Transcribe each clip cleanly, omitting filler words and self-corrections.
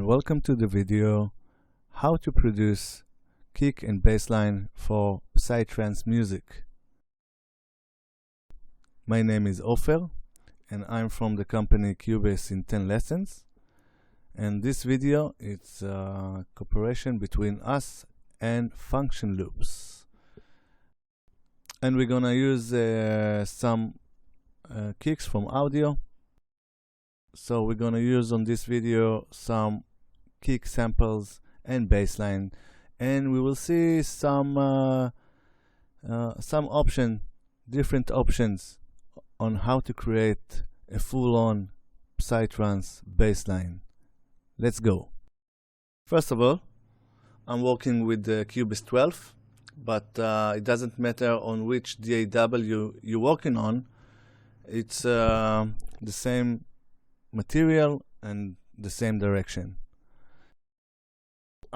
and welcome to the video how to produce kick and bass line for psytrance music. My name is Ofer and I'm from the company Cubase in 10 Lessons, and this video is a cooperation between us and Function Loops, and we're gonna use some kicks from audio. So we're gonna use on this video some kick samples and bassline, and we will see some different options on how to create a full-on psytrance bassline. Let's go. First of all, I'm working with the Cubase 12, but it doesn't matter on which DAW you're working on. It's the same material and the same direction.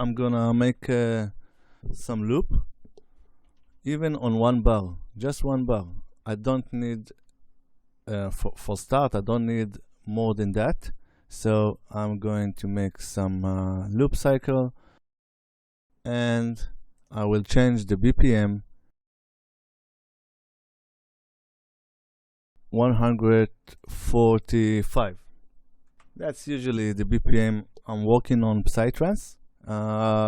I'm gonna make some loop, even on one bar, just one bar. I don't need for start, I don't need more than that. So I'm going to make some loop cycle, and I will change the BPM 145. That's usually the BPM I'm working on psytrance.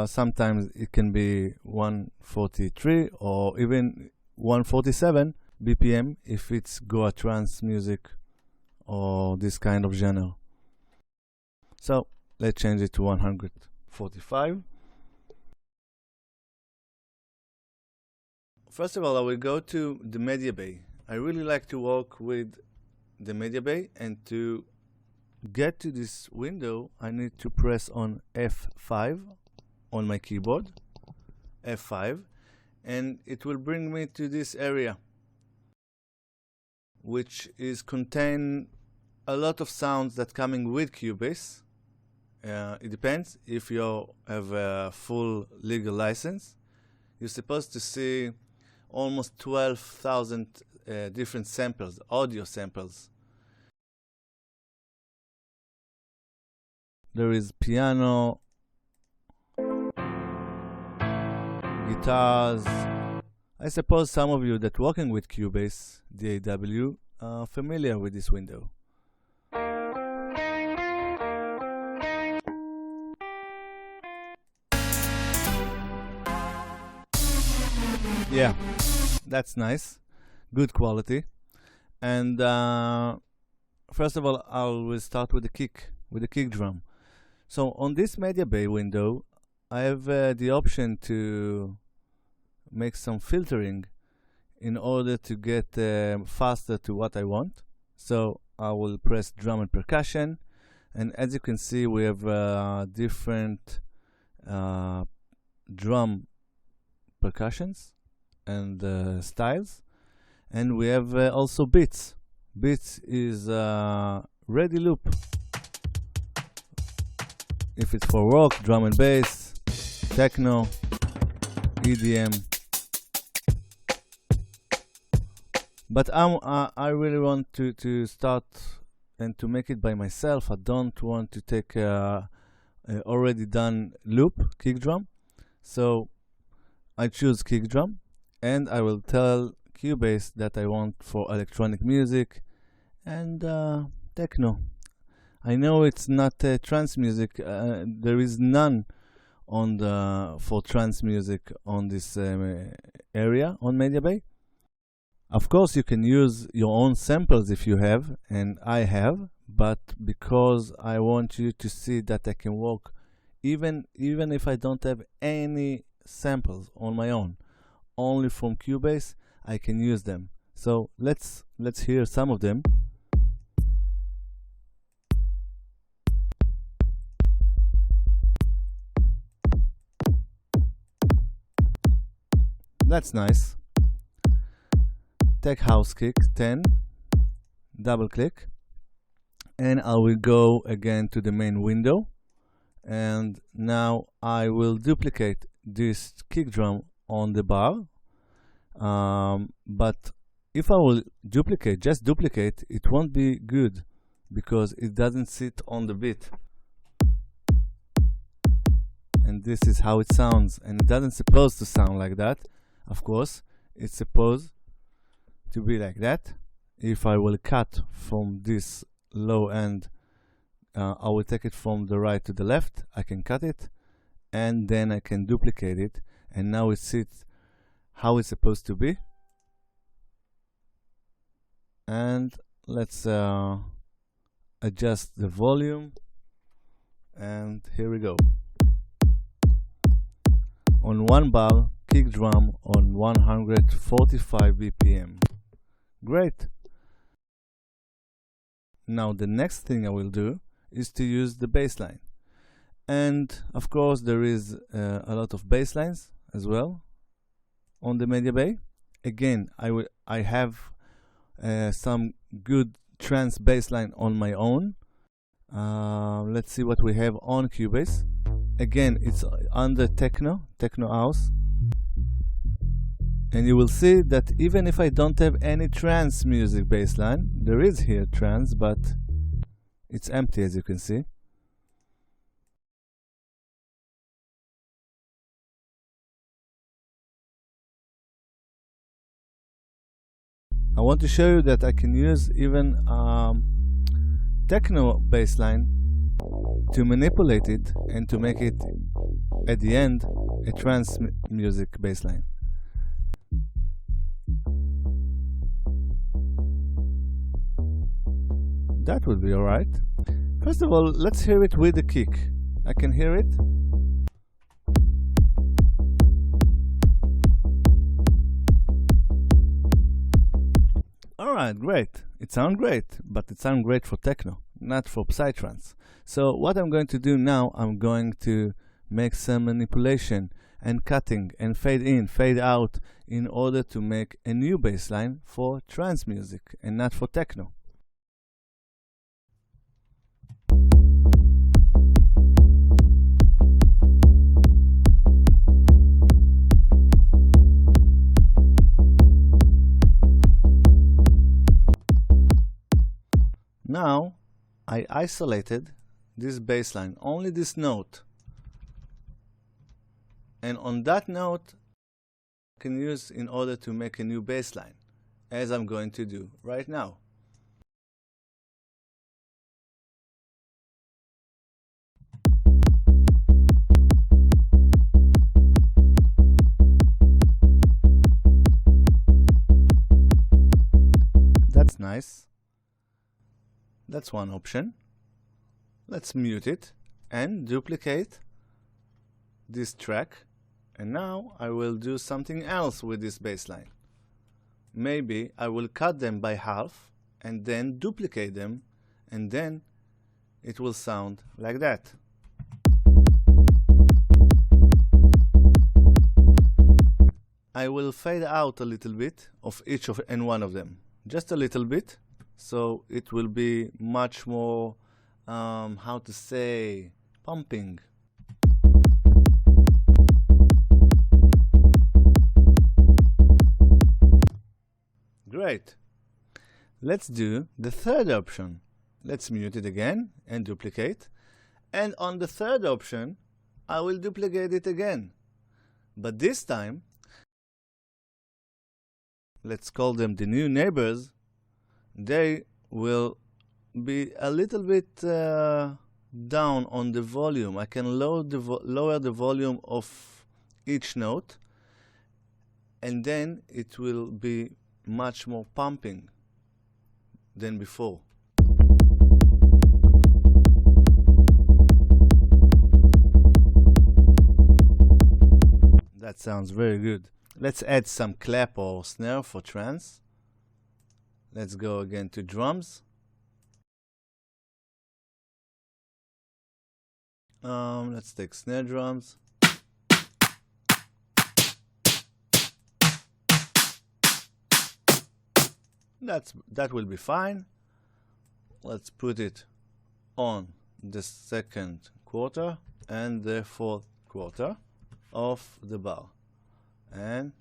Sometimes it can be 143 or even 147 BPM if it's Goa trance music or this kind of genre. So let's change it to 145. First of all, I will go to the media bay. I really like to work with the media bay, and to get to this window I need to press on F5 on my keyboard, F5, and it will bring me to this area, which is contain a lot of sounds that coming with Cubase. It depends if you have a full legal license. You're supposed to see almost 12,000 different samples, audio samples. There is piano, guitars. I suppose some of you that working with Cubase DAW are familiar with this window. Yeah, that's nice, good quality. And first of all, I will start with the kick drum. So on this media bay window, I have the option to make some filtering in order to get faster to what I want. So I will press drum and percussion, and as you can see, we have different drum percussions and styles, and we have also beats. Beats is ready loop. If it's for rock, drum and bass, techno, EDM. But I really want to start and to make it by myself. I don't want to take a already done loop, kick drum. So I choose kick drum, and I will tell Cubase that I want for electronic music and techno. I know it's not trance music. There is none on for trance music on this area on media bay. Of course, you can use your own samples if you have, and I have. But because I want you to see that I can work even if I don't have any samples on my own, only from Cubase, I can use them. So let's hear some of them. That's nice. Tech house kick 10, double click, and I will go again to the main window, and now I will duplicate this kick drum on the bar. But if I will just duplicate, it won't be good because it doesn't sit on the beat. and this is how it sounds. And it doesn't supposed to sound like that, of course. It's supposed to be like that. If I will cut from this low end, I will take it from the right to the left. I can cut it, and then I can duplicate it, and now it sits how it's supposed to be. And let's adjust the volume, and here we go. On 1 bar, kick drum on 145 BPM. Great. Now the next thing I will do is to use the bassline. And of course there is a lot of basslines as well on the Media Bay. Again, I have some good trance bassline on my own. Let's see what we have on Cubase. Again, it's under techno house. And you will see that even if I don't have any trance music bassline, there is here trance, but it's empty, as you can see. I want to show you that I can use even techno bassline to manipulate it and to make it at the end a trance music bassline. That would be alright. First of all, let's hear it with the kick. I can hear it. Alright, great. It sounds great, but it sounds great for techno, not for psytrance. So what I'm going to do now, I'm going to make some manipulation and cutting and fade in, fade out in order to make a new bassline for trance music and not for techno. Now I isolated this bassline, only this note, and on that note I can use in order to make a new bassline, as I'm going to do right now. That's nice. That's one option. Let's mute it and duplicate this track, and now I will do something else with this bassline. Maybe I will cut them by half and then duplicate them, and then it will sound like that. I will fade out a little bit of each and one of them, just a little bit, so it will be much more, how to say, pumping. Great. Let's do the third option. Let's mute it again and duplicate. And on the third option, I will duplicate it again. But this time, let's call them the new neighbors. They will be a little bit down on the volume. I can lower the volume of each note, and then it will be much more pumping than before. That sounds very good. Let's add some clap or snare for trance. Let's go again to drums. Let's take snare drums. That will be fine. Let's put it on the second quarter and the fourth quarter of the bar. And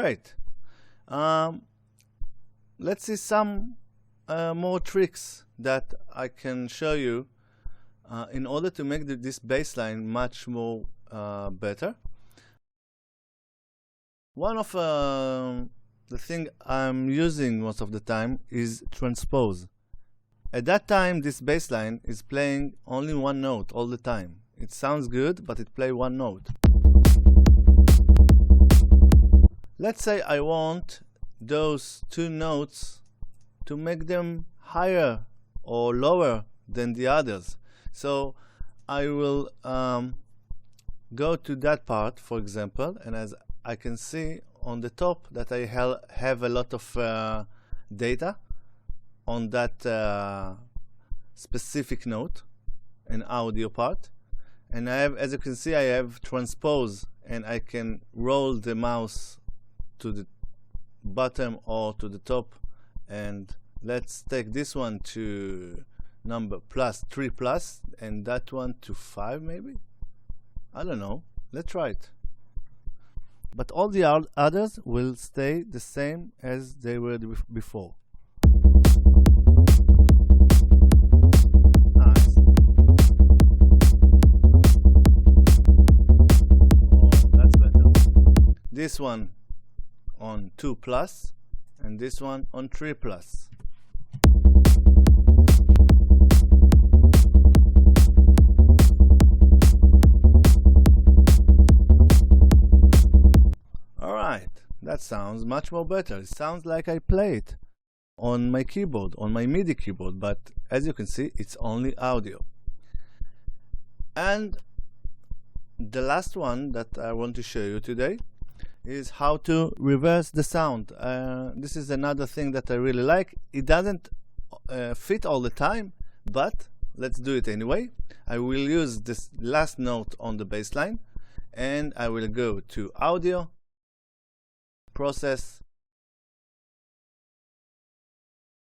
Great. Let's see some more tricks that I can show you in order to make this bassline much more better. One of the thing I'm using most of the time is transpose. At that time, this bassline is playing only one note all the time. It sounds good, but it plays one note. Let's say I want those two notes to make them higher or lower than the others. So I will go to that part, for example, and as I can see on the top that I have a lot of data on that specific note, an audio part. And I have, as you can see, I have transpose, and I can roll the mouse to the bottom or to the top. And let's take this one to number +3+, and that one to 5 maybe. I don't know. Let's try it. But all the others will stay the same as they were before. Nice. Oh, that's better. This one on 2+, and this one on 3+. That sounds much more better. It sounds like I play it on my keyboard, on my MIDI keyboard, but as you can see, it's only audio. And the last one that I want to show you today is how to reverse the sound. This is another thing that I really like. It doesn't fit all the time, but let's do it anyway. I will use this last note on the bass line, and I will go to audio, process,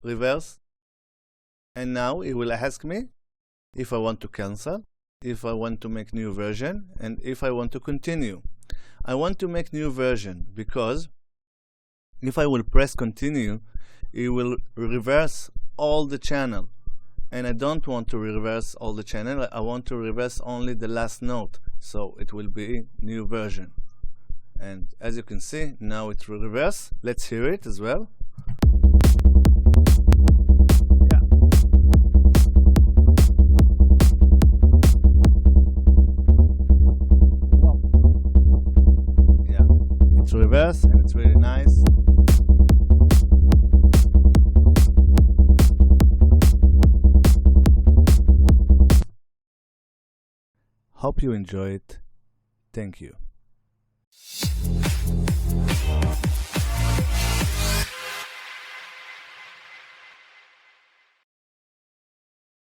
reverse, and now it will ask me if I want to cancel, if I want to make new version, and if I want to continue. I want to make new version because if I will press continue, it will reverse all the channel, and I don't want to reverse all the channel. I want to reverse only the last note, so it will be new version. And as you can see, now it's reverse. Let's hear it as well. Yeah. Yeah, it's reverse and it's really nice. Hope you enjoy it. Thank you.